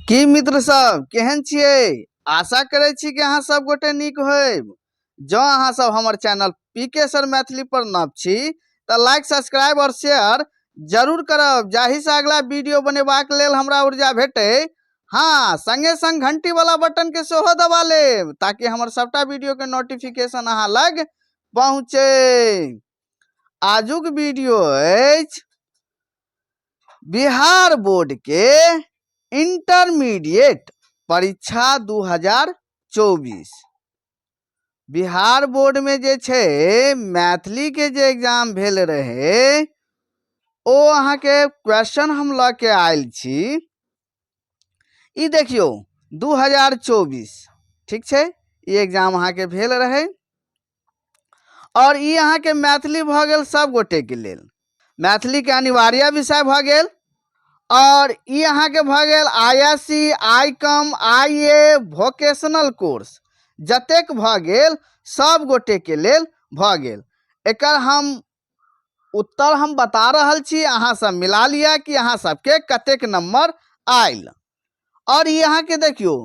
की मित्र सब केहन छियै। आशा करै छी कि अहाँ सब गोटे नीक होयब। जँ अहाँ सब हमर चैनल पीके सर मैथिली पर नव छी तऽ लाइक सब्सक्राइब और शेयर जरूर करब, जाहि से अगला वीडियो बनेबाक लेल हमरा ऊर्जा भेटै। हाँ, संगे संग घंटी वाला बटन के सेहो दबा लेब ताकि हमर सबटा वीडियो के नोटिफिकेशन अहाँ लग पहुँचे। आजुक वीडियो अछि बिहार बोर्ड के इंटरमीडिएट परीक्षा 2024। बिहार बोर्ड में जे छे मैथिली के जे एग्जाम भेल रहे ओ अहाँ के क्वेश्चन हम ल के आयल छी। ई देखियो 2024 ठीक छे, ई एग्जाम अहाँ के भेल रहे और ई अहाँ के मैथिली भ गेल सब गोटे के लेल। मैथिली के अनिवार्य विषय भ गेल और ई अहाँ के भ गेल आईएससी, आईकॉम, आईए वोकेशनल कोर्स जतेक भ गेल सब गोटे के लेल भ गेल। एकर हम उत्तर हम बता रहल छी, अहाँ सब मिला लिया कि अहाँ सबके कतेक नंबर आयल। और ये अहाँ के देखियो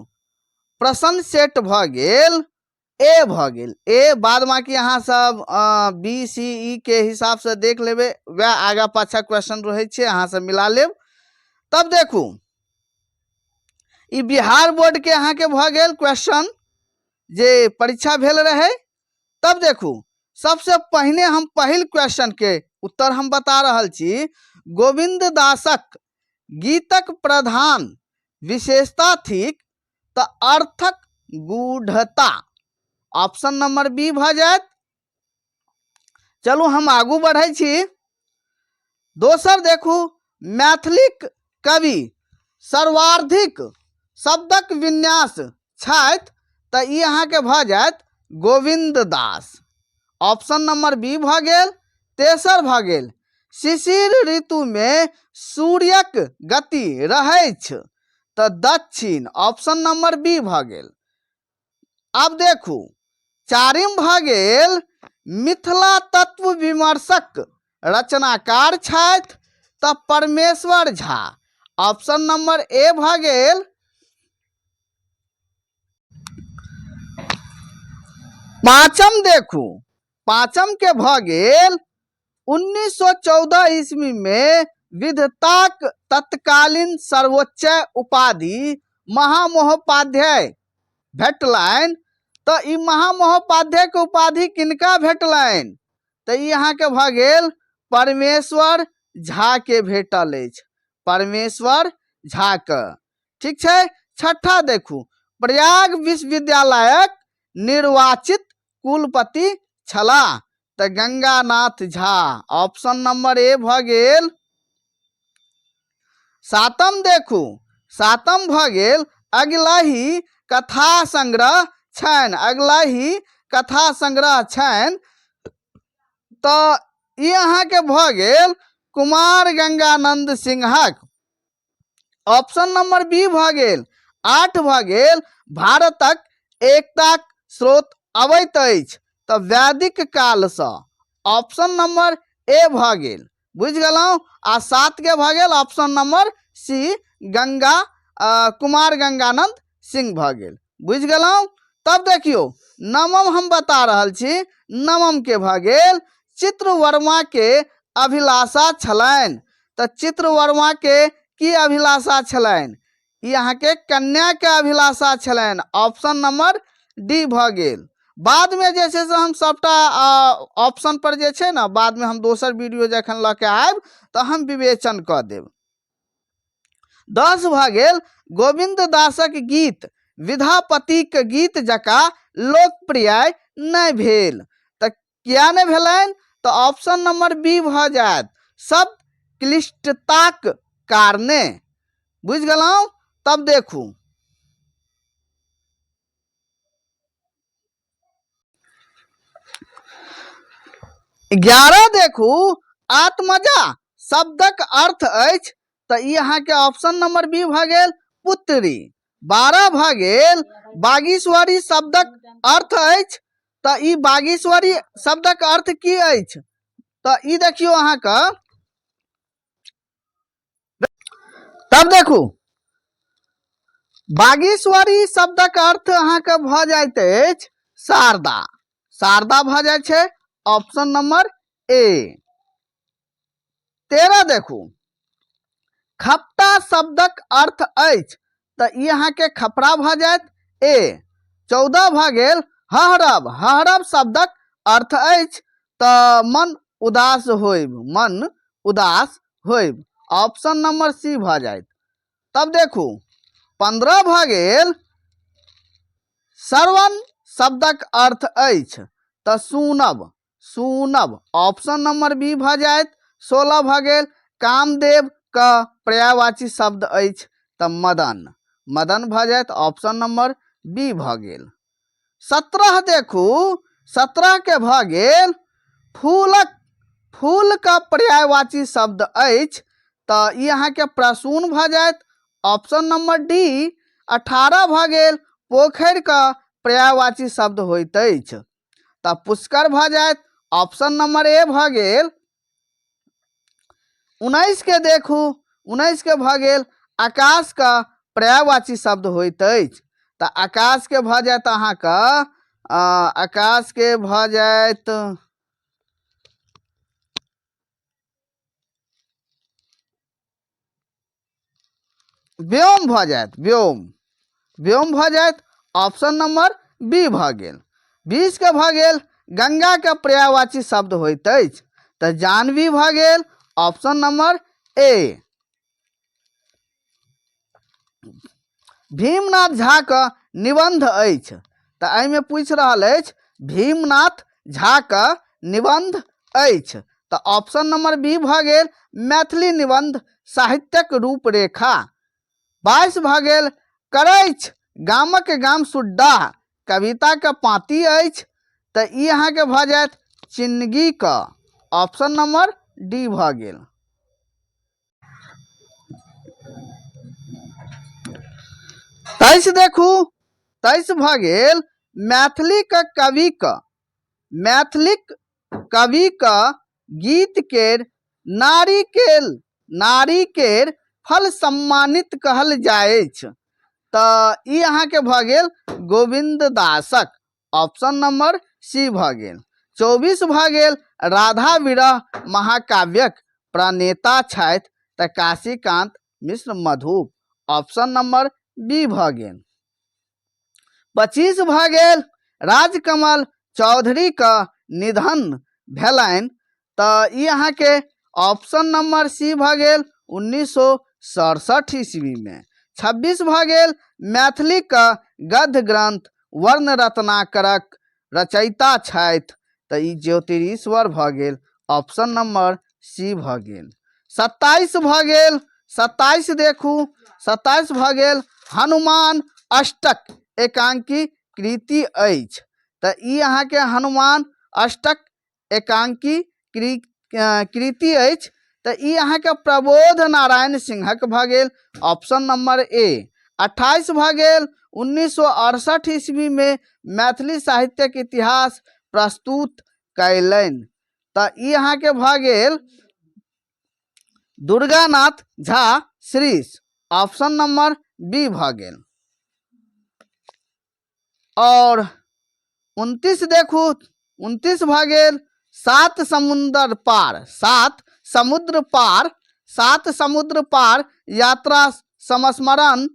प्रश्न सेट भ गेल ए भ गेल ए, बाद बाकी अहाँ सब बी सी ई के हिसाब से देख लेबे, वह आगा पाछा क्वेश्चन रहे छे, अहाँ सब मिला लेब। तब देखू ई बिहार बोर्ड के अहाँ के भ गेल क्वेश्चन जे परीक्षा भेल रहे। तब देखू सबसे पहले हम पहिल क्वेश्चन के उत्तर हम बता रहल छी। गोविंद दासक गीतक प्रधान विशेषता थिक त अर्थक गूढ़ता। ऑप्शन नंबर बी भ जायत। चलू हम आगू बढ़े छी। दोसर देखू मैथिलीक कवि सर्वाधिक शब्दक विन्यास छथि त ई अहाँ के भ जायत Govind Das. Option number B भ गेल। तेसर भ गेल शिशिर ऋतु में सूर्यक गति रहैछ त दक्षिण। ऑप्शन नंबर बी भ गेल। अब देखू चारिम भ गेल मिथिला तत्व विमर्शक रचनाकार छथि त परमेश्वर झा। ऑप्शन नंबर ए भ गेल। पांचम देखू, पांचम के भ गेल 1914 ईस्वी में विधताक तत्कालीन सर्वोच्च उपाधि महामहोपाध्याय भेटलनि त ई महामहोपाध्याय के उपाधि किनका भेटलनि त ई अहाँ के भ गेल परमेश्वर झा के भेटल अछि, परमेश्वर झा के। ठीक छे। छठा देखू प्रयाग विश्वविद्यालयक निर्वाचित कुलपति छलाह त गंगानाथ झा। ऑप्शन नंबर ए भ गेल। सातम देखू, सातम भ गेल अगलही कथा संग्रह छनि, अगलही कथा संग्रह छनि त ई अहाँ के भ गेल कुमार गंगानंद सिंहक। ऑप्शन नंबर बी भ गेल। आठ भ गेल भारतक एकताक स्रोत अबैत अछि त वैदिक काल से। ऑप्शन नंबर ए भ गेल, बुझ गेलौं। आ सात के भ गेल option number C Ganga Kumar Gangananda Singh भ गेल, बुझ गेलौं। तब देखियो नवम हम बता रहल छी। नवम के भ गेल चित्रवर्मा के अभिलाषा छलनि त चित्रवर्मा के की अभिलाषा छलनि, ई अहाँ के कन्या के अभिलाषा छलनि। ऑप्शन नंबर डी भ गेल। बाद में जे से हम सबटा ऑप्शन पर जे छे ना, बाद में हम दोसर वीडियो जखन ल के आयब त हम विवेचन क देब। 10 भ गेल गोविंद दासक गीत विधापतिक गीत जका लोकप्रिय नहीं भेल त किया नहीं भेलनि त ऑप्शन नंबर बी भ जायत शब्द क्लिष्टताक कारणे, बुझ गेलौं। तब देखू 11 देखू आत्मजा शब्दक अर्थ अछि त ई अहाँ के ऑप्शन नंबर बी भ गेल पुत्री। 12 भ गेल बागीश्वरी शब्दक अर्थ अछि त ई बागीश्वरी शब्दक अर्थ की अछि त ई देखियो अहाँ के। तब देखू बागेश्वरी शब्दक अर्थ अहाँके भऽ जाइत अछि शारदा। शारदा भऽ जाइ छै ऑप्शन नंबर ए। 13 देखू, खपटा शब्दक अर्थ अछि तऽ ई अहाँके खपरा भऽ जायत ए। 14 भऽ गेल हहरब। हहरब शब्दक अर्थ अछि तऽ मन उदास होइब, मन उदास होइब, ऑप्शन नंबर सी भऽ जायत। तब देखू 15 भऽ गेल श्रवण शब्दक अर्थ अछि तऽ सुनब, सुनब, ऑप्शन नंबर बी भऽ जायत। 16 भऽ गेल कामदेव का पर्यायवाची शब्द अछि तऽ मदन, मदन भऽ जायत, ऑप्शन नंबर बी भऽ गेल। 17 देखू, 17 के भऽ गेल फूलक, फूल का पर्यायवाची शब्द अछि तऽ ई अहाँके प्रसून भऽ जायत, ऑप्शन नंबर डी। 18 भऽ गेल पोखरि का पर्यायवाची शब्द होइत अछि तऽ पुष्कर भऽ जायत, ऑप्शन नंबर ए भऽ गेल। 19 के देखू, 19 के भऽ गेल आकाश का पर्यायवाची शब्द होइत अछि तऽ आकाश के भऽ जायत अहाँके आकाश के भऽ जायत व्योम भऽ जायत, व्योम, व्योम भऽ जायत, ऑप्शन नंबर बी भऽ गेल। 20 के भऽ गेल गंगा के पर्यायवाची शब्द होइत अछि तऽ जानवी भऽ गेल, option number A. Bhimnath Jha का निबंध अछि तऽ एहिमे पूछि रहल अछि भीमनाथ झा का निबंध अछि तऽ ऑप्शन नंबर बी भऽ गेल मैथिली निबंध साहित्यक रूपरेखा। 22 भऽ गेल करैछ गामक गाम सुड्डा कविता के पाँति अछि तऽ ई अहाँके भऽ जायत चिन्नगी का, ऑप्शन नंबर डी भऽ गेल। 23 देखू, 23 भऽ गेल मैथिली के कवि का, मैथिलिक कवि का गीत केर नारिकेल, नारिकेर फल सम्मानित कहल जाइ अछि तऽ ई अहाँके भऽ गेल गोविंद दासक, ऑप्शन नंबर सी भऽ गेल। 24 भऽ गेल राधा विरह महाकाव्यक प्रणेता छथि तऽ काशीकांत मिश्र मधुप, ऑप्शन नंबर बी भऽ गेल। 25 भऽ गेल राजकमल चौधरी का निधन भेलनि तऽ ई अहाँके ऑप्शन नंबर सी भऽ गेल 1967 ईस्वी में। 26 भऽ गेल मैथिली का गद्य ग्रंथ वर्ण रत्नाकरक रचयिता छथि तऽ ई ज्योतिरीश्वर भऽ गेल, ऑप्शन नंबर सी भऽ गेल। 27 भऽ गेल, 27 देखू, 27 भऽ गेल हनुमान अष्टक एकांकी कृति अछि तऽ ई अहाँके हनुमान अष्टक एकांकी कृति अछि तऽ ई अहाँके प्रबोध नारायण सिंहक भऽ गेल, ऑप्शन नंबर ए। 28 भऽ गेल 1968 ईस्वी में मैथिली साहित्यक इतिहास प्रस्तुत कयलनि तऽ ई अहाँके भऽ गेल Durganath Jha Shrish, option number B भऽ गेल। और 29 देखू, 29 भऽ गेल सात समुद्र पार, सात समुद्र पार, सात समुद्र पार यात्रा संस्मरणक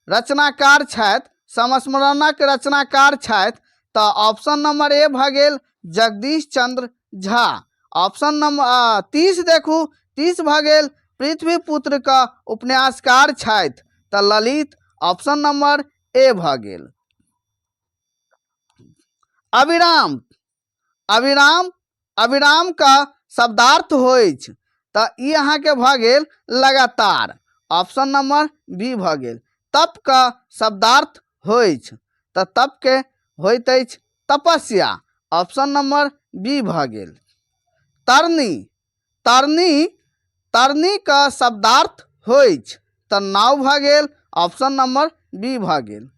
रचनाकार छथि, संस्मरणक रचनाकार छथि तऽ ऑप्शन नंबर ए भऽ गेल जगदीश चंद्र झा, ऑप्शन नंबर 30 देखू, 30 भऽ गेल पृथ्वीपुत्र का उपन्यासकार छथि तऽ ललित, ऑप्शन नंबर ए भऽ गेल। अविराम, अविराम, अविराम का शब्दार्थ होइछ तऽ ई अहाँके भऽ गेल लगातार, ऑप्शन नंबर बी भऽ गेल। तप का शब्दार्थ होइछ तऽ तप के होइत अछि तपस्या, ऑप्शन नंबर बी भऽ गेल। तरनी, तरनी, तरनी का शब्दार्थ होइछ तऽ नाव भऽ गेल, ऑप्शन नंबर बी भऽ गेल।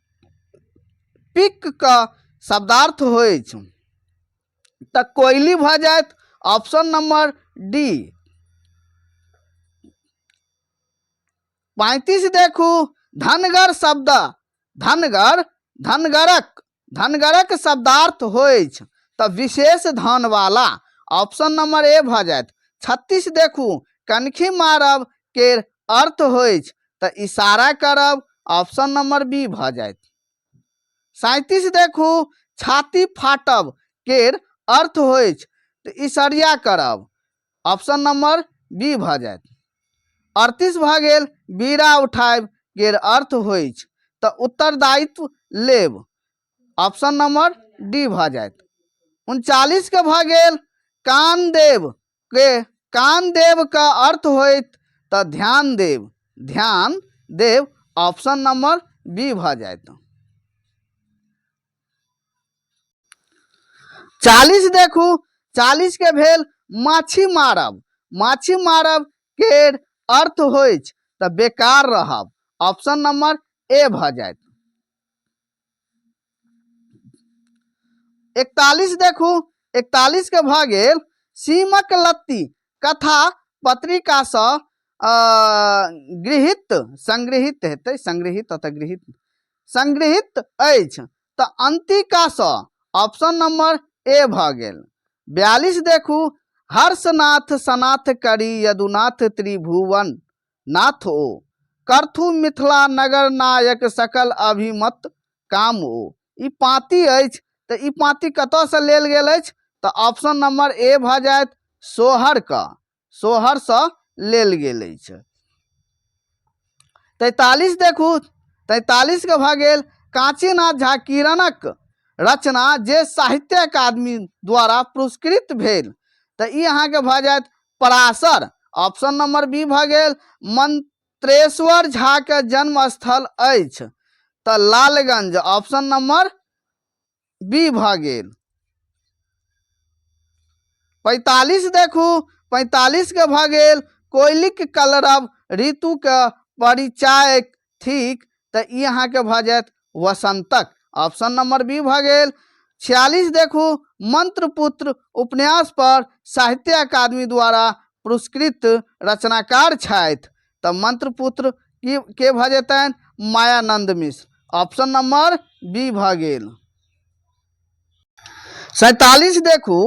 पिक का शब्दार्थ होइछ तऽ कोयली भऽ जायत, ऑप्शन नंबर डी। 35 देखू धनगर शब्द धनगर धनगरक धनगरक शब्दार्थ होइ छै तऽ विशेष धन वाला, ऑप्शन नंबर ए भ जायत। 36 देखू कनखी मारब के अर्थ होइ छै तऽ इशारा करब, ऑप्शन नंबर बी भ जायत। 37 देखू छाती फाटब केर अर्थ होइ छै तऽ इशारिया करब, ऑप्शन नंबर बी भ जायत। 38 भ गेल बीड़ा उठायब केर अर्थ होइ छै तऽ उत्तरदायित्व लेब, ऑप्शन नंबर डी भ जायत। 39 के भ गेल कान देव का अर्थ होइत तऽ ध्यान देव, ऑप्शन नंबर बी भ जायत। 40 देखू 40 के भेल माछी मारब केर अर्थ होइ छै तऽ बेकार रहब, ऑप्शन नंबर ए भ जायत। 41 देखू 41 के भ गेल सीमक लत्ती कथा पत्रिका सँ संग्रहित हेतै, संग्रहित अछि तऽ अंतिका सँ, ऑप्शन नंबर ए भ गेल। 42 देखू हर्षनाथ सनाथ करी यदुनाथ त्रिभुवन नाथ ओ करथु मिथिला नगर नायक सकल अभिमत काम ओ। ई पाँति अछि तऽ ई पाँति कतऽ से लेल गेल अछि तऽ ऑप्शन नंबर ए भ जायत सोहर सँ लेल गेल अछि। 43 देखू 43 के भ गेल काशीनाथ झा किरणक रचना जे साहित्य अकादमी द्वारा पुरस्कृत भेल तऽ ई अहाँके भ जायत पराशर, ऑप्शन नंबर बी भ गेल। मंत्रेश्वर झा के जन्म स्थल अछि तऽ लालगंज, ऑप्शन नंबर बी भ गेल। 45 देखू 45 के भ गेल कोयलिक कलरव ऋतु के परिचायक थिक तऽ ई अहाँके भ जायत वसंतक, ऑप्शन नंबर बी भ गेल। 46 देखू मंत्रपुत्र उपन्यास पर साहित्य अकादमी द्वारा पुरस्कृत रचनाकार छथि तऽ मंत्रपुत्र के भ जेतनि मायानंद मिश्र, ऑप्शन नंबर बी भ गेल। 47 देखू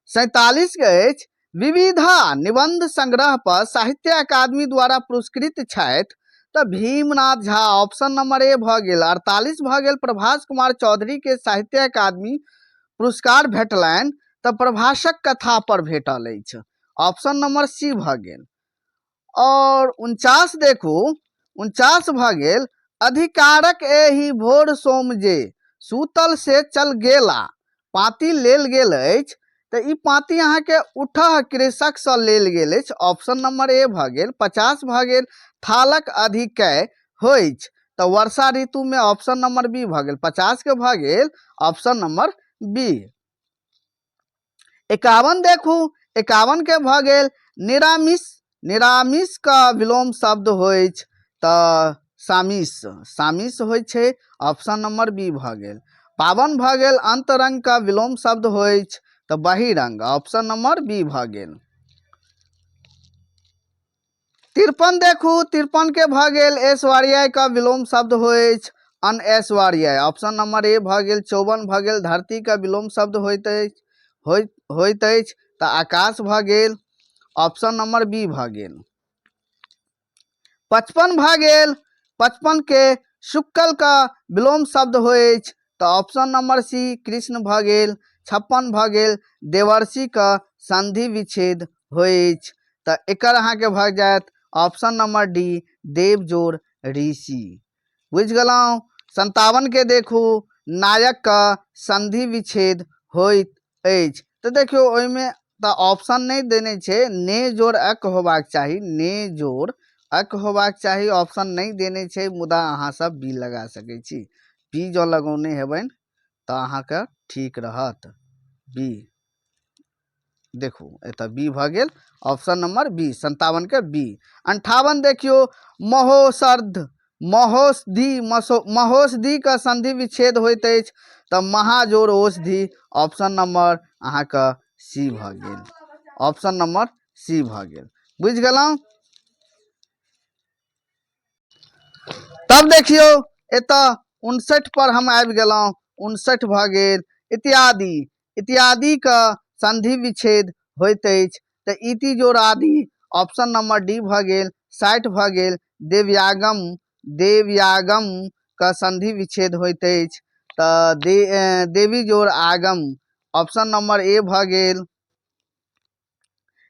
47 के अछि विविधा निबंध संग्रह पर साहित्य अकादमी द्वारा पुरस्कृत छथि तऽ भीमनाथ झा, ऑप्शन नंबर ए भ गेल। 48 भ गेल प्रभास कुमार चौधरी के साहित्य अकादमी पुरस्कार भेटलनि तऽ प्रभासक कथा पर भेटल अछि, ऑप्शन नंबर सी भ गेल। और 49 देखू 49 भ गेल अधिकारक एहि भोर सोम जे सूतल से चल गेला पाँति लेल गेल अछि तऽ ई पाँति अहाँके उठह कृषक सँ लेल गेल अछि, ऑप्शन नंबर ए भ गेल। 50 भ गेल थालक अधिकय होइ तऽ वर्षा ऋतु में, ऑप्शन नंबर बी भ गेल। 50 के भ गेल ऑप्शन नंबर बी। 51 देखू 51 के भ गेल निरामिस का विलोम शब्द होइ तऽ सामिस होइ छै, ऑप्शन नंबर बी भ गेल। 52 भ गेल अंतरंग का विलोम शब्द होइ तऽ बहिरंग, ऑप्शन नंबर बी भ गेल। 53 देखू 53 के भ गेल ऐश्वर्य का विलोम शब्द होइ अनऐश्वर्य, ऑप्शन नंबर ए भ गेल। 54 भ गेल धरती का विलोम शब्द होइत अछि तऽ आकाश भ गेल, ऑप्शन नंबर बी भ गेल। 55 भ गेल 55 के शुक्ल का विलोम शब्द होइ तऽ ऑप्शन नंबर सी कृष्ण भ गेल। 56 भ गेल देवर्षि का संधि विच्छेद होइ तऽ एकर अहाँके भ जायत ऑप्शन नंबर डी देव जोड़ ऋषि, बुझ गेलहुँ। 57 के देखू नायक का संधि विच्छेद होइत अछि तऽ देखियौ ओहिमे तऽ ऑप्शन नहीं देने छै, ने जोड़ अक होबाक चाही, ने जोड़ अक होबाक चाही, ऑप्शन नहीं देने छै, मुदा अहाँ सब बी लगा सकै छी। बी जो लगौने हेबनि तऽ अहाँके ठीक रहत, बी देखू एतऽ बी भ गेल, ऑप्शन नंबर बी 57 के बी। 58 देखियो महोषधि का संधि विच्छेद होइत अछि तऽ महाजोड़ औषधि, ऑप्शन नंबर अहाँके सी भ गेल, ऑप्शन नंबर सी भ गेल, बुझ गेलहुँ। तब देखियो एतऽ 59 पर हम आबि गेलहुँ। 59 भऽ गेल। इत्यादि, इत्यादि का संधि विच्छेद होइत अछि तऽ इति जोड़ आदि ऑप्शन नंबर डी भऽ गेल। 60 भऽ गेल। देवयागम, देवयागम का संधि विच्छेद होइत अछि तऽ देवी जोड़ आगम ऑप्शन नंबर ए भऽ गेल।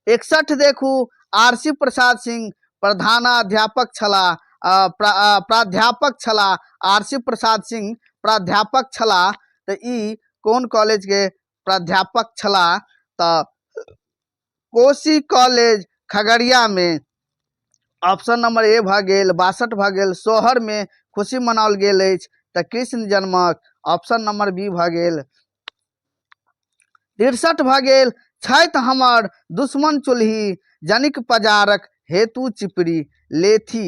61 देखू आरसी प्रसाद सिंह प्रधानाध्यापक छलाह, प्राध्यापक छलाह। आरसी प्रसाद सिंह प्राध्यापक छलाह तऽ ई कोन कॉलेज के प्राध्यापक छलाह तऽ कोशी कॉलेज खगड़िया में ऑप्शन नंबर ए भऽ गेल। 62 भऽ गेल। सोहर में खुशी मनाओल गेल अछि तऽ कृष्ण जन्मक ऑप्शन नंबर बी भऽ गेल। 63 भऽ गेल। छथि हमर दुश्मन चुल्ही जनिक पजारक हेतु चिपड़ी लेथी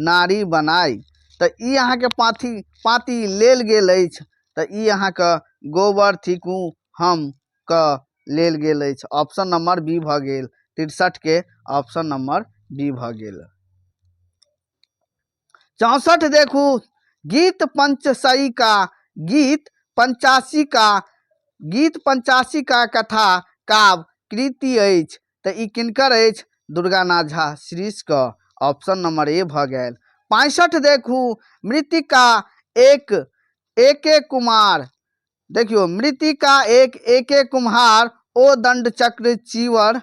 नारी बनाई तऽ ई अहाँके पाँति लेल गेल अछि तऽ ई अहाँके गोबर थीकू हम के लेल गेल अछि। ऑप्शन नंबर बी भऽ गेल। 63 के ऑप्शन नंबर बी भऽ गेल। 64 देखू गीत पंचसई का, गीत पंचासी का, गीत पंचासी का कथा काव्य कृति अछि तऽ ई किनकर अछि? दुर्गानाथ झा श्रीश का ऑप्शन नंबर ए भऽ गेल। 65 देखू मृतिका एक एके कुमार, देखियो मृतिका एक एके कुम्हार ओ दंड चक्र चीवर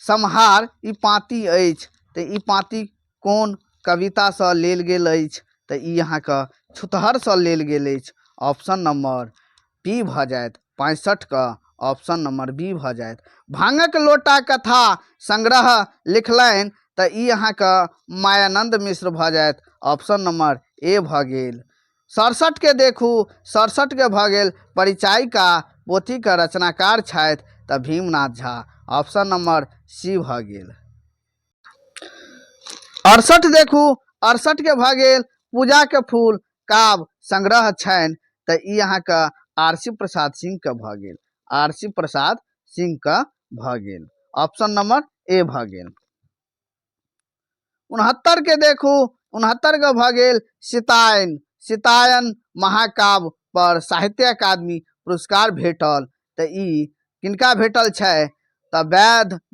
सम्हार ई पाँति अछि तऽ ई पाँति कोन कविता से लेल गेल अछि तऽ ई अहाँके छुतहर से लेल गेल अछि। ऑप्शन नंबर बी भऽ जायत। 65 का ऑप्शन नंबर बी भऽ जायत। भांगक लोटा कथा संग्रह लिखलनि तऽ ई अहाँके मायानंद मिश्र भऽ जायत। ऑप्शन नंबर ए भऽ गेल। 67 के देखू 67 के भऽ गेल परिचय का पोथी का रचनाकार छथि तऽ Bhimnath Jha option number C भऽ गेल। 68 देखू 68 के भऽ गेल पूजा के फूल काव्य संग्रह छनि तऽ ई अहाँके आरसी प्रसाद सिंह के भऽ गेल। आरसी प्रसाद सिंह का भऽ गेल। ऑप्शन नंबर ए भऽ गेल। 69 के देखू 69 के भऽ गेल सीतायन, सीतायन महाकाव्य पर साहित्य अकादमी पुरस्कार भेटल तऽ ई किनका भेटल छै तऽ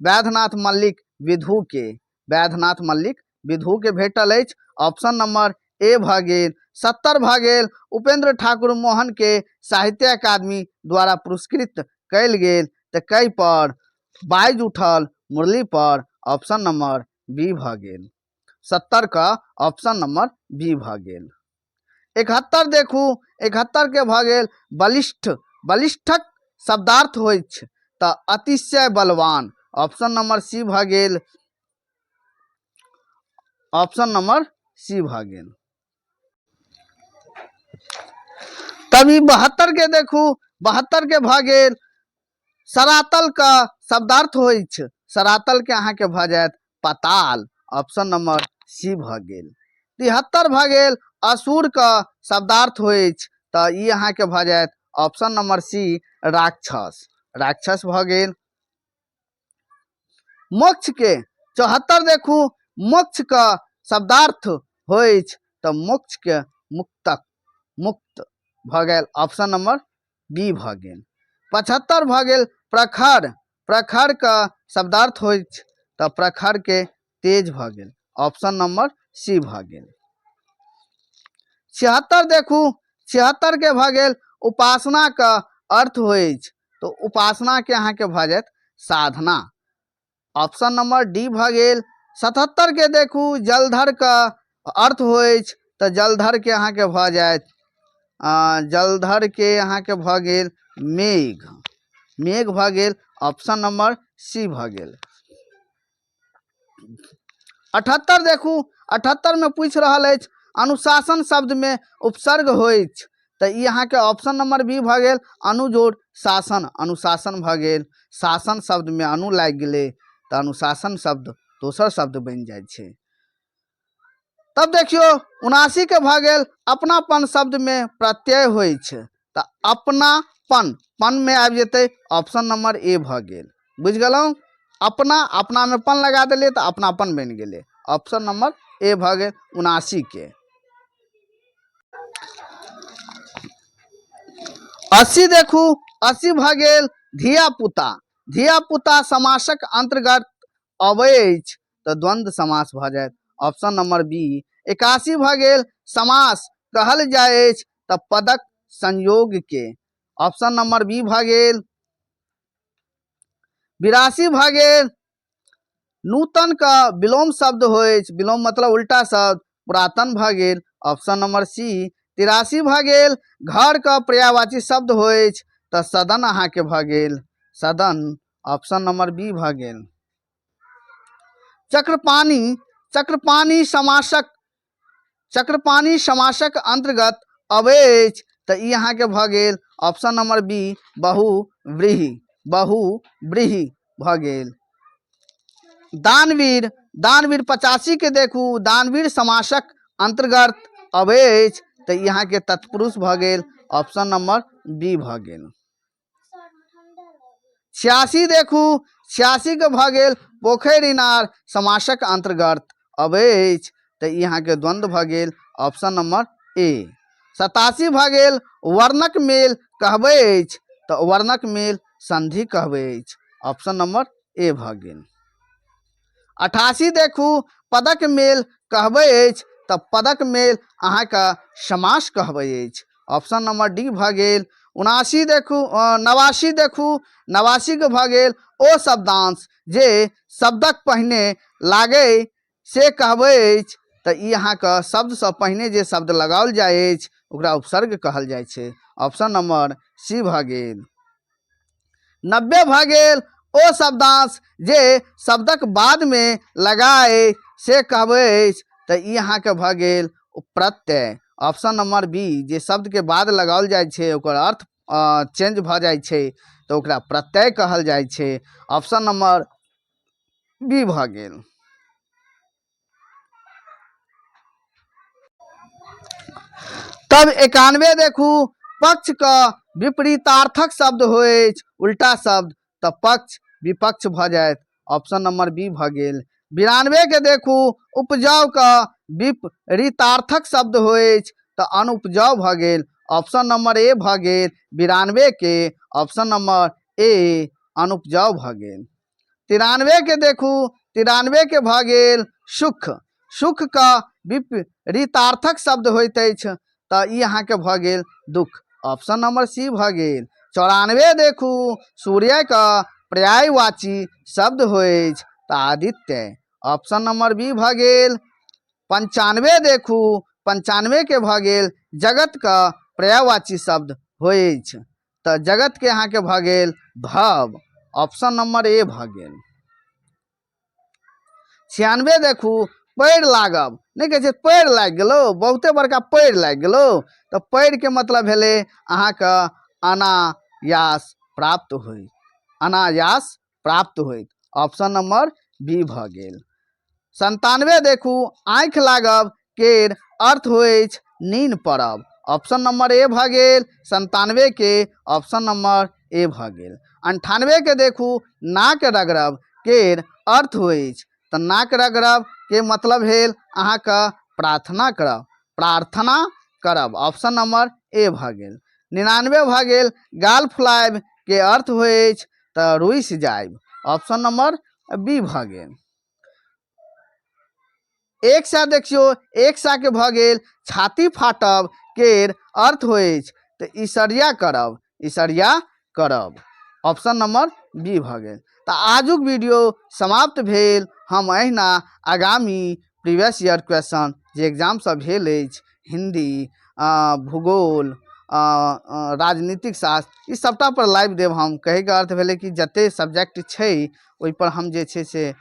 वैद्यनाथ मल्लिक विधु के, वैद्यनाथ मल्लिक विधु के भेटल अछि। ऑप्शन नंबर ए भऽ गेल। 70 भऽ गेल उपेंद्र ठाकुर मोहन के साहित्य अकादमी द्वारा पुरस्कृत कयल गेल तऽ कई पर? बाइज उठल मुरली पर ऑप्शन नंबर बी भऽ गेल। 70 का ऑप्शन नंबर बी भऽ गेल। 71 देखू 71 के भऽ गेल बलिष्ठ, बलिष्ठक शब्दार्थ होइत छै तऽ अतिशय बलवान ऑप्शन नंबर सी भऽ गेल। ऑप्शन नंबर सी भऽ गेल। तभी 72 के देखू 72 के भऽ गेल सरातल का शब्दार्थ होइत छै, सरातल के अहाँके भऽ जायत पाताल ऑप्शन नंबर सी भऽ गेल। 73 भऽ गेल असुर का शब्दार्थ होइत छै तऽ ई अहाँके भऽ जायत ऑप्शन नंबर सी राक्षस, राक्षस भऽ गेल। मोक्ष के 74 देखू मोक्ष का शब्दार्थ होइत छै तऽ मोक्ष के मुक्तक, मुक्त भऽ गेल ऑप्शन नंबर बी भऽ गेल। 75 भऽ गेल प्रखर, प्रखर का शब्दार्थ होइत छै तऽ प्रखर के तेज भऽ गेल ऑप्शन नंबर सी भऽ गेल। 76 देखू 76 के भऽ गेल उपासना का अर्थ होइत छै तो उपासना के अहाँके भऽ जायत साधना ऑप्शन नंबर डी भऽ गेल। 77 के देखू जलधर का अर्थ होइत छै तऽ जलधर के अहाँके भऽ जायत जलधर के अहाँके भऽ गेल मेघ, मेघ भऽ गेल ऑप्शन नंबर सी भऽ गेल। 78 देखू 78 में पूछ रहल अछि अनुशासन शब्द में उपसर्ग होइत छै तऽ ई अहाँके ऑप्शन नंबर बी भऽ गेल अनुजोड़ शासन, अनुशासन भऽ गेल। शासन शब्द में अनु लागि गेलै तऽ अनुशासन शब्द दोसर शब्द बनि जाइ छै। तब देखियो 79 के भऽ गेल अपनापन शब्द में प्रत्यय होइ छै तऽ अपनापन, पन में आबि जेतै ऑप्शन नंबर ए भऽ गेल। बुझि गेलहुँ अपना, अपना में पन लगा देलियै तऽ अपनापन बनि गेलै ऑप्शन नंबर ए भऽ गेल 79 के। 80 देखू 80 भ गेल धिया पुता। धिया पुता समासक अंतर्गत अबैछ तो द्वंद्व समास भ जायत, ऑप्शन नंबर बी। 81 भ गेल समास कहल जायछ तो पदक संयोग के, ऑप्शन नंबर बी भ गेल। 82 भ गेल नूतन का विलोम शब्द होइछ, विलोम मतलब उल्टा शब्द, पुरातन भ गेल, ऑप्शन नंबर सी। 83 भ गेल घर का पर्यायवाची शब्द होइछ तो सदन अहाँ के भ गेल, सदन, ऑप्शन नंबर बी भ गेल। चक्रपाणी, चक्रपाणी समासक, चक्रपाणी समासक अंतर्गत अबैछ तो ई अहाँ के भ गेल, ऑप्शन नंबर बी बहुव्रीहि, बहुव्रीहि भ गेल। दानवीर, दानवीर 85 के देखू दानवीर समासक अंतर्गत अबैछ तो यहाँ के तत्पुरुष भ गेल, ऑप्शन नंबर बी भ गेल। 86 देखू 86 के भ गेल पोखरि इनार समासक अंतर्गत अबैछ तो यहाँ के द्वंद्व भ गेल, ऑप्शन नंबर ए। 87 भ गेल वर्णक मेल कहबैछ तो वर्णक मेल संधि कहबैछ, ऑप्शन नंबर ए भ गेल। 88 देखू पदक मेल कहबैछ तो पदक मेल अहाँ का समास कहबैछ, ऑप्शन नंबर डी भ गेल। 79 देखू 89 देखू 89 के भ गेल ओ शब्दांश जे शब्दक पहिने लागे से कहबैछ तो ई अहाँ का शब्द से पहिने जे शब्द लगाओल जायछ ओकरा उपसर्ग कहल जाइ छै, ऑप्शन नंबर सी भ गेल। 90 भ गेल ओ शब्दांश जे शब्दक बाद में लगाए से कहबैछ तो ई अहाँ के भ गेल प्रत्यय, ऑप्शन नंबर बी। जे शब्द के बाद लगाओल जाइ छै ओकर अर्थ चेंज भ जाइ छै तो ओकरा प्रत्यय कहल जाइ छै, ऑप्शन नंबर बी भ गेल। तब 91 देखू पक्ष का विपरीतार्थक शब्द होइछ उल्टा शब्द तो पक्ष विपक्ष भ जायत, ऑप्शन नंबर बी भ गेल। 92 के देखू उपजाऊ का विपरीतार्थक शब्द होइछ तो अनुपजाऊ भ गेल, ऑप्शन नंबर ए भ गेल। 92 के ऑप्शन नंबर ए अनुपजाऊ भ गेल। 93 के देखू 93 के भ गेल सुख, सुख का विपरीतार्थक शब्द होइत अछि तो ई अहाँ के भ गेल दुख, ऑप्शन नंबर सी भ गेल। 94 देखू सूर्य का पर्यायवाची शब्द होइछ तो आदित्य, ऑप्शन नंबर बी भ गेल। 95 देखू 95 के भ गेल जगत का पर्यायवाची शब्द होइछ तो जगत के अहाँ के भ गेल भव, ऑप्शन नंबर ए भ गेल। 96 देखू पैर लागब, नहीं कहे पैर लाग गेलो बहुते बड़का पैर लाग गेलो तो पैर के मतलब भेले अहाँ का अनायास प्राप्त होइत, अनायास प्राप्त होइत, ऑप्शन नंबर बी भ गेल। 97 देखू आँख लागब केर अर्थ होइछ नींद पड़ब, ऑप्शन नंबर ए भ गेल। 97 के ऑप्शन नंबर ए भ गेल। 98 के देखू नाक रगड़ब केर अर्थ होइछ तो नाक रगड़ब के मतलब भेल अहाँ का प्रार्थना करब, प्रार्थना करब, ऑप्शन नंबर ए भ गेल। 99 भ गेल गाल फुलायब के अर्थ होइछ तो रुइस जायब, ऑप्शन नंबर बी भ गेल। 100 देखियो 100 के भ गेल छाती फाटब केर अर्थ होइछ तो ईसरिया करब, ईसरिया करब, ऑप्शन नंबर बी भ गेल। तो आजुक वीडियो समाप्त भेल। हम अहिना आगामी प्रीवियस ईयर क्वेश्चन जे एग्जाम सब भेल अछि हिंदी भूगोल राजनीतिक शास्त्र ई सबटा पर लाइव देव हम। कहे के अर्थ भेले कि जते सब्जेक्ट छै ओहि पर हम जे छै से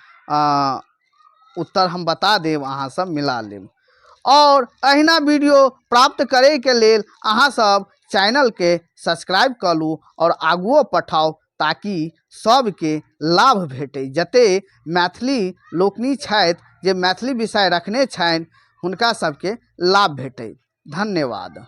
उत्तर हम बता देव, अहाँ सब मिला लेब। और अहिना वीडियो प्राप्त करे के लेल अहाँ सब चैनल के सब्सक्राइब कर लू और आगुओ पठाओ ताकि सबके लाभ भेटे। जते मैथिली लोकनि छथि जे मैथिली विषय रखने छनि हुनका सबके लाभ भेटे। धन्यवाद।